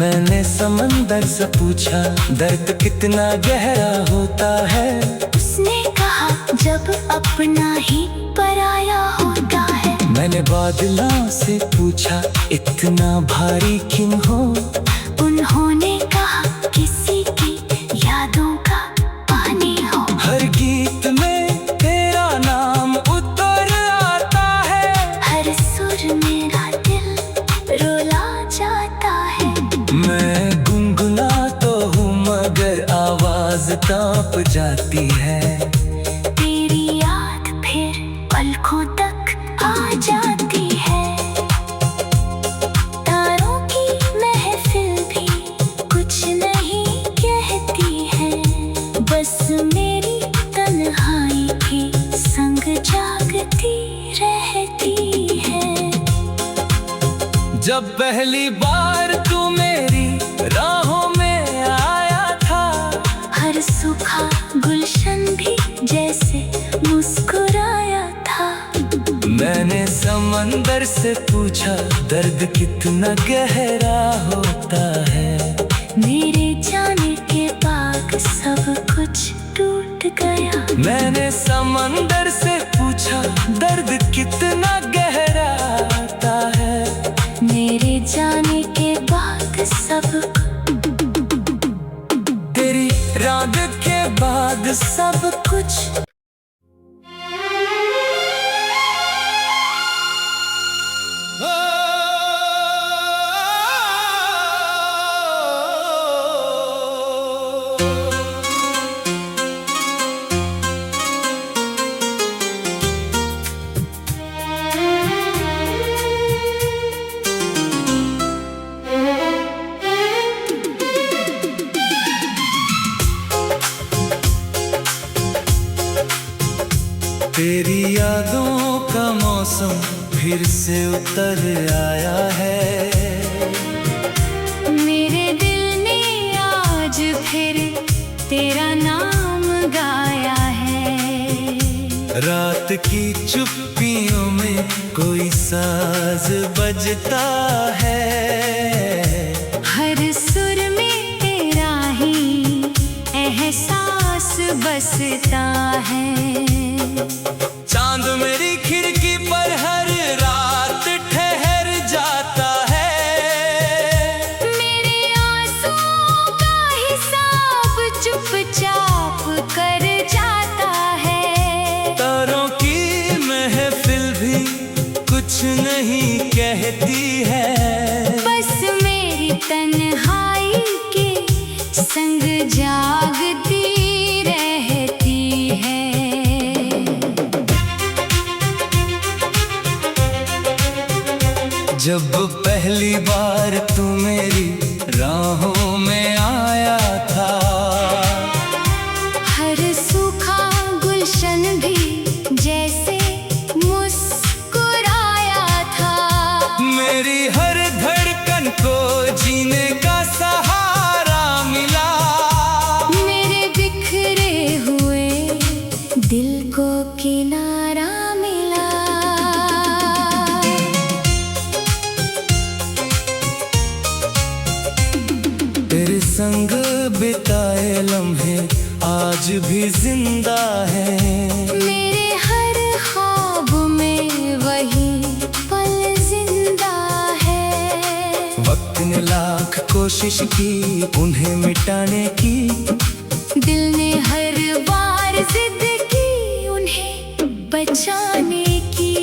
मैंने समंदर से पूछा दर्द कितना गहरा होता है। उसने कहा जब अपना ही पराया होता है। मैंने बादलों से पूछा इतना भारी क्यों हो। उन्होंने कहा किसी की यादों का पानी हो। हर गीत में तेरा नाम उतर आता है। हर सुर मेरा दिल रुला जाता है। मैं गुनगुना तो हूँ मगर आवाज कांप जाती है। तेरी याद फिर पलकों तक आ जाती है। तारों की महफिल भी कुछ नहीं कहती है। बस मेरी तन्हाई के संग जागती रहती है। जब पहली बार तू मेरी राहों में आया था, हर सूखा गुलशन भी जैसे मुस्कुराया था। मैंने समंदर से पूछा दर्द कितना गहरा होता है। मेरे जाने के बाद सब कुछ टूट गया। मैंने समंदर से पूछा दर्द कितना गहरा होता है। मेरे जाने के बाद सब तेरी रात के बाद सब कुछ तेरी यादों का मौसम फिर से उतर आया है। मेरे दिल ने आज फिर तेरा नाम गाया है। रात की चुप्पियों में कोई साज बजता है। हर सुर में तेरा ही एहसास बसता है। चांद मेरी खिड़की पर हर रात ठहर जाता है। मेरे आंसुओं का हिसाब चुपचाप कर जाता है। तारों की महफिल भी कुछ नहीं कहती है। बस मेरी तन्हाई के संग जागती रहती है। जब पहली बार तू मेरी राहों में आया था, हर सूखा गुलशन भी जैसे मुस्कुराया था। मेरी हर धड़कन को जीने का सहारा मिला। मेरे बिखरे हुए दिल को किनारा मिला। तेरे संग बिताए लम्हे आज भी जिंदा हैं। मेरे हर ख्वाब में वही पल जिंदा है। वक्त ने लाख कोशिश की उन्हें मिटाने की। दिल ने हर बार जिद की उन्हें बचाने की।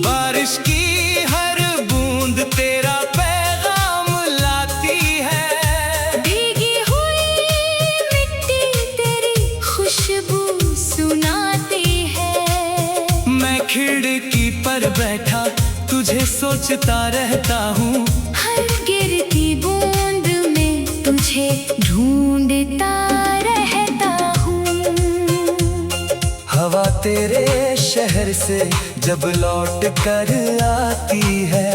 बारिश की हर बूंद तेरा पैगाम लाती है। भीगी हुई मिट्टी तेरी खुशबू सुनाती है। मैं खिड़की पर बैठा तुझे सोचता रहता हूँ। हर गिरती बूंद में तुझे ढूंढता रहता हूँ। हवा तेरे शहर से जब लौट कर आती है।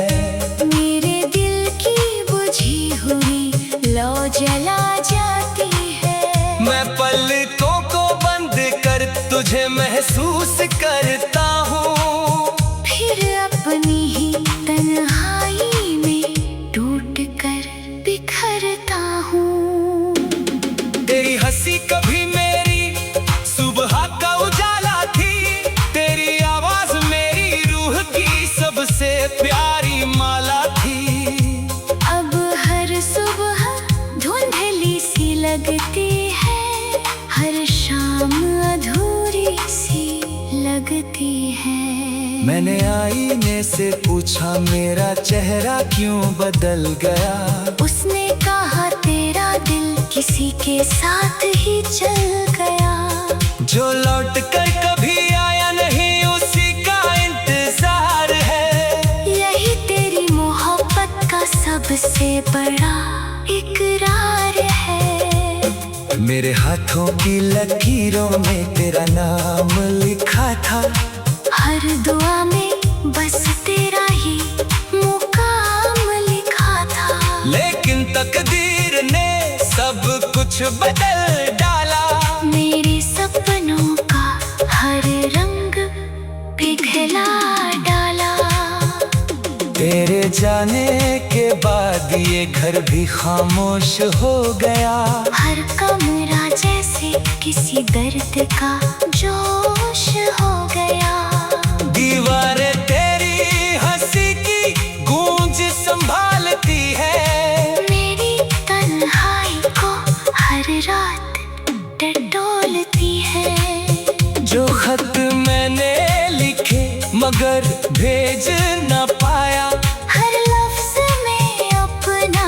मेरे दिल की बुझी हुई लौ जला जाती है। मैं पलकों को बंद कर तुझे महसूस करता हूँ। फिर अपनी ही तन्हाई में टूट कर सीने से पूछा मेरा चेहरा क्यों बदल गया। उसने कहा तेरा दिल किसी के साथ ही चल गया। जो लौट कर कभी आया नहीं उसी का इंतजार है। यही तेरी मोहब्बत का सबसे बड़ा इकरार है। मेरे हाथों की लकीरों में तेरा नाम लिखा था। हर दुआ में बस तेरा ही मुकाम लिखा था। लेकिन तकदीर ने सब कुछ बदल डाला। मेरे सपनों का हर रंग पिघला डाला। तेरे जाने के बाद ये घर भी खामोश हो गया। हर कमरा जैसे किसी दर्द का जोश हो गया। दीवारें तेरी हंसी की गूंज संभालती है। मेरी तन्हाई को हर रात टटोलती है। जो खत मैंने लिखे मगर भेज न पाया। हर लफ्ज में अपना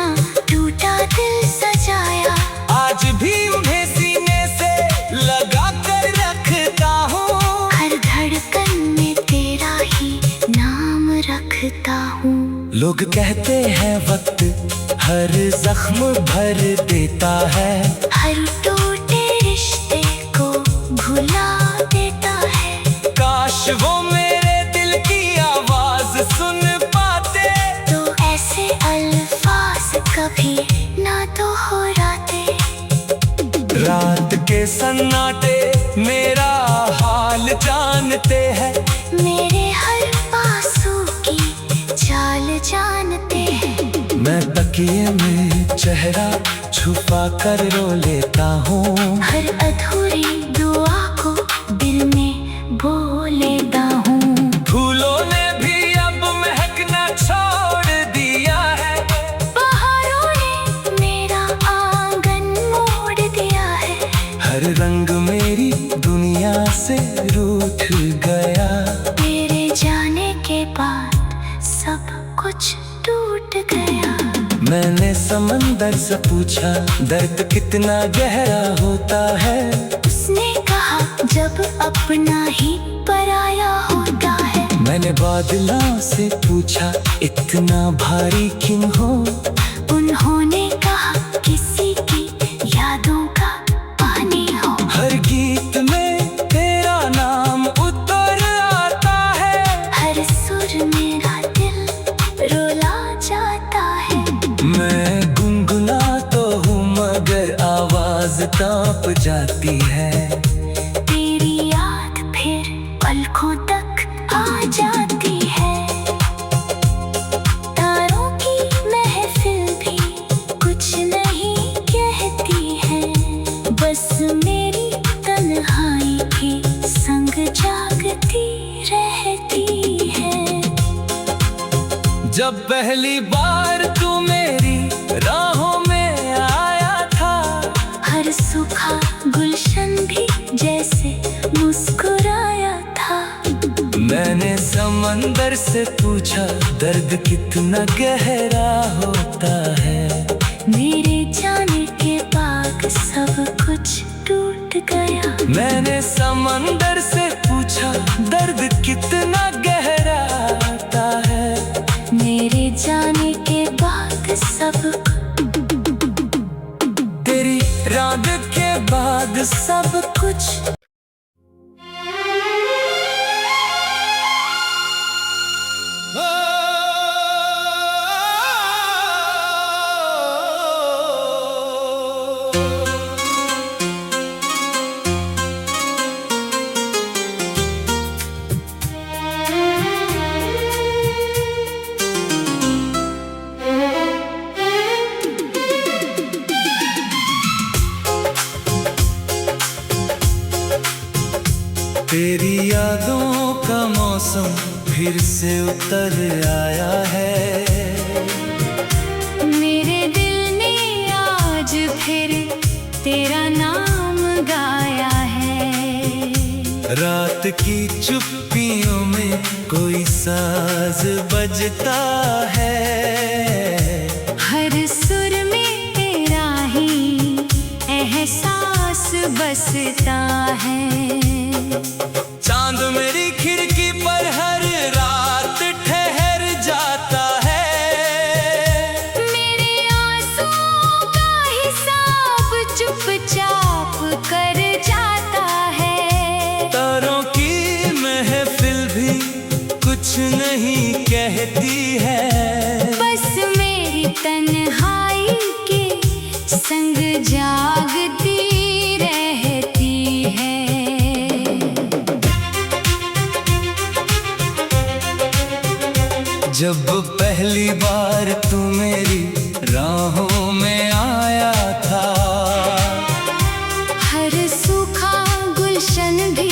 टूटा दिल सजाया। आज भी उन्हें सीने से लगा कर रखता हूँ। हर धड़कन में तेरा ही नाम रखता हूँ। लोग कहते हैं वक्त हर जख्म भर देता है। हर टूटे रिश्ते को भुला देता है। काश वो मेरे दिल की आवाज सुन पाते। तो ऐसे अल्फाज कभी ना दोहराते। रात के सन्नाटे मेरा हाल जानते हैं। मेरे हर पासों की चाल जानते हैं। मैं तकिए में चेहरा छुपा कर रो लेता हूँ। हर अधूरी दुआ को दिल में बो लेता हूँ। फूलों ने भी अब महकना छोड़ दिया है। बहारों ने मेरा आंगन मोड़ दिया है। हर रंग मेरी दुनिया से रूठ गया। तेरे जाने के बाद सब कुछ टूट गया। मैंने समंदर से पूछा दर्द कितना गहरा होता है। उसने कहा जब अपना ही पराया होता है। मैंने बादलों से पूछा इतना भारी क्यों हो। उन्होंने कहा किसी की यादों का पानी हो। हर गीत में तेरा नाम उतर आता है। हर सुर मेरा दिल रुला जाता है। मैं गुनगुना तो हूँ मगर आवाज कांप जाती है। तेरी याद फिर पलकों तक आ जाती है। तारों की महफिल भी कुछ नहीं कहती है। बस मेरी तन्हाई के संग जागती रहती है। जब पहली बार तू मेरी राहों में आया था। हर सूखा गुलशन भी जैसे मुस्कुराया था। मैंने समंदर से पूछा दर्द कितना गहरा होता है। मेरे जाने के बाद सब कुछ टूट गया। मैंने समंदर से पूछा दर्द कितना गहरा होता है। मेरे जाने के बाद सब तेरी रात के बाद सब कुछ तेरी यादों का मौसम फिर से उतर आया है। मेरे दिल ने आज फिर तेरा नाम गाया है। रात की चुप्पियों में कोई साज बजता है। हर सुर में तेरा ही एहसास बसता है। चांद मेरी खिड़की पर हर रात ठहर जाता है। मेरे आंसुओं का हिसाब चुपचाप कर जाता है। तारों की महफिल भी कुछ नहीं कहती है। बस मेरी तन्हाई के संग जागती रहती है। जब पहली बार तू मेरी राहों में आया था, हर सूखा गुलशन भी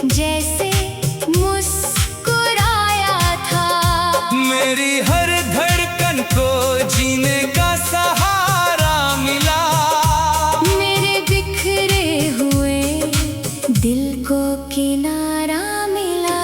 जैसे मुस्कुराया था। मेरी हर धड़कन को जीने का सहारा मिला। मेरे बिखरे हुए दिल को किनारा मिला।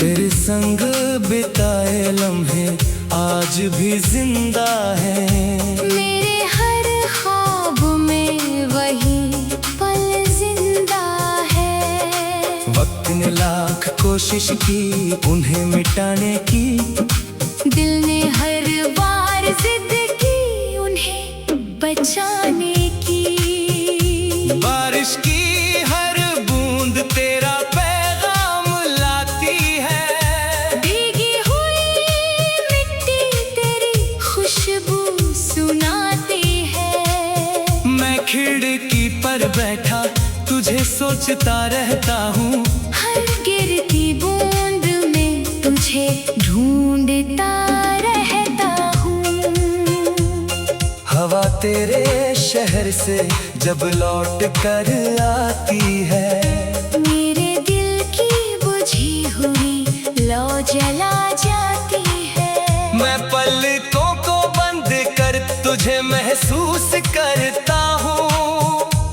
तेरे संग बिताए लम्हे आज भी जिंदा हैं। मेरे हर ख्वाब में वही पल जिंदा है। वक्त ने लाख कोशिश की उन्हें मिटाने की। दिल ने हर बार जिद की उन्हें बचाने की। बारिश की हर बूंद तेरा पैगाम लाती है। भीगी हुई मिट्टी तेरी खुशबू सुनाती है। मैं खिड़की पर बैठा तुझे सोचता रहता हूँ। हर गिरती बूंद में तुझे ढूंढता रहता हूँ। हवा तेरे शहर से जब लौट कर आती है। मेरे दिल की बुझी हुई लौ जला जाती है। मैं पलकों को बंद कर तुझे महसूस करता हूँ।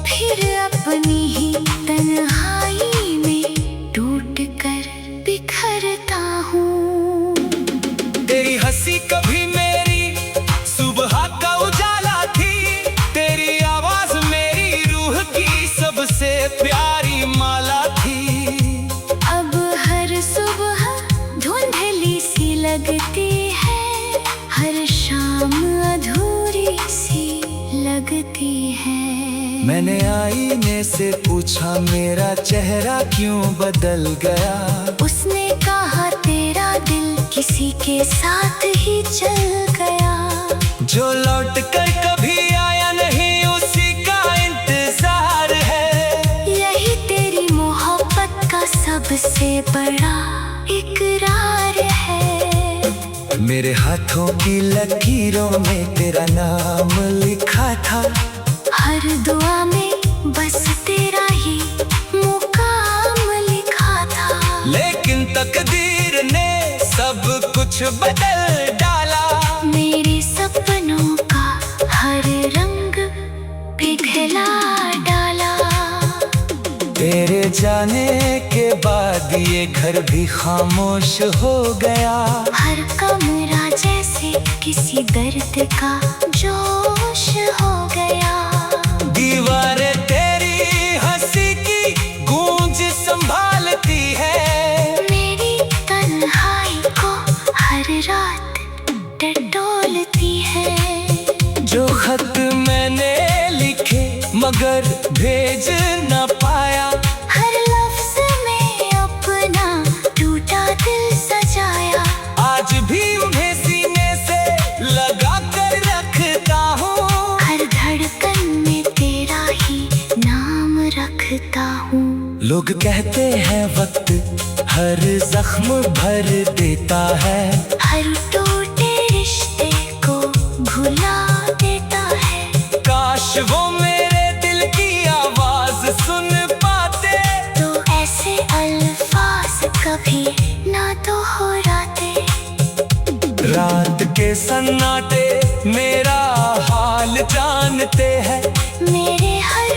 फिर अपनी ही तन्हाई में टूट कर बिखरता हूँ। तेरी हंसी कभी मेरी सुबह का उजाला थी। तेरी आवाज मेरी रूह की सबसे प्यारी माला थी। अब हर सुबह धुंधली सी लगती है। हर शाम अधूरी सी लगती है। मैंने आईने से पूछा मेरा चेहरा क्यों बदल गया। उसने कहा तेरा दिल किसी के साथ ही चल गया। जो लौट कर कभी आया नहीं उसी का इंतजार है। यही तेरी मोहब्बत का सबसे बड़ा इकरार है। मेरे हाथों की लकीरों में तेरा नाम लिखा था। हर दुआ में बस तेरा ही मुकाम लिखा था। लेकिन तकदीर ने सब कुछ बदल डाला। मेरे सपनों का हर रंग पिघला डाला। तेरे जाने के बाद ये घर भी खामोश हो गया। हर कमरा जैसे किसी दर्द का जोश हो गया। दीवारें तेरी हंसी की गूंज संभालती है। मेरी तन्हाई को हर रात टटोलती है। जो खत मैंने लिखे मगर भेज न पाया। हर लफ्ज में अपना टूटा दिल सजाया। आज भी उन्हें सीने से लगा कर रखता हूँ। हर धड़कन में तेरा ही नाम रखता हूँ। लोग कहते हैं वक्त हर जख्म भर देता है। हर टूटे रिश्ते को भुला देता है। काश वो मेरे दिल की आवाज सुन पाते। तो ऐसे अल्फाज कभी ना दोहराते। रात के सन्नाटे मेरा हाल जानते हैं। मेरे हर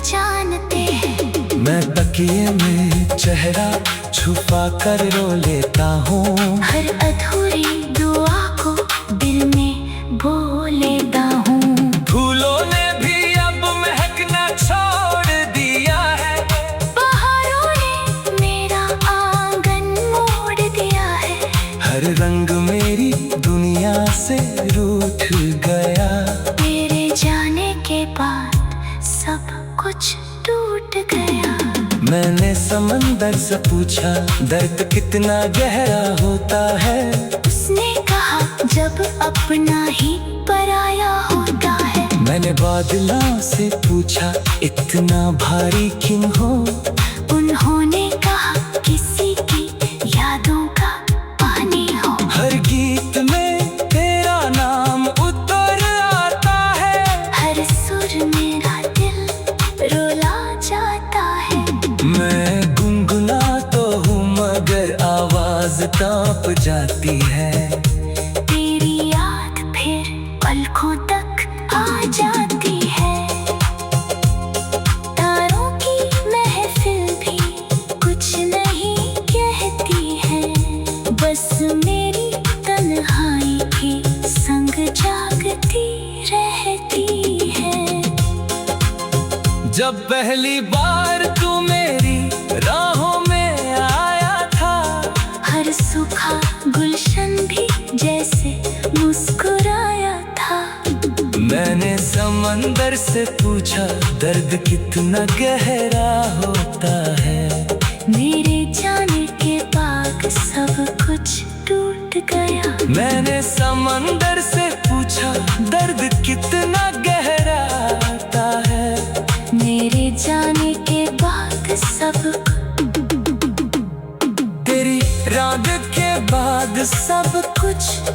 जानते हैं। मैं तकिए में चेहरा छुपा कर रो लेता हूँ। हर अधूरी दुआ को दिल में बो लेता हूँ। फूलों ने भी अब महकना छोड़ दिया है। बहारों ने मेरा आंगन मोड़ दिया है। हर रंग मेरी दुनिया से रूठ गया। तेरे जाने के बाद सब कुछ टूट गया। मैंने समंदर से पूछा दर्द कितना गहरा होता है। उसने कहा जब अपना ही पराया होता है। मैंने बादलों से पूछा इतना भारी क्यों हो। उन्होंने कहा किसी की यादों का पानी हो। हर गीत में तेरा नाम उतर आता है। हर सुर मेरा दिल रुला जाता है। मैं गुनगुना तो हूँ मगर आवाज कांप जाती है। तेरी याद फिर पलकों तक आ जाती है। तारों की महफिल भी कुछ नहीं कहती है। बस मेरी तन्हाई के संग जागती रहती है। जब पहली बार तू मेरी राहों में आया था। हर सूखा गुलशन भी जैसे मुस्कुराया था। मैंने समंदर से पूछा दर्द कितना गहरा होता है। मेरे जाने के बाद सब कुछ टूट गया। मैंने समंदर से पूछा दर्द कितना गहरा होता है। मेरे जाने के बाद सब तेरी याद के बाद सब कुछ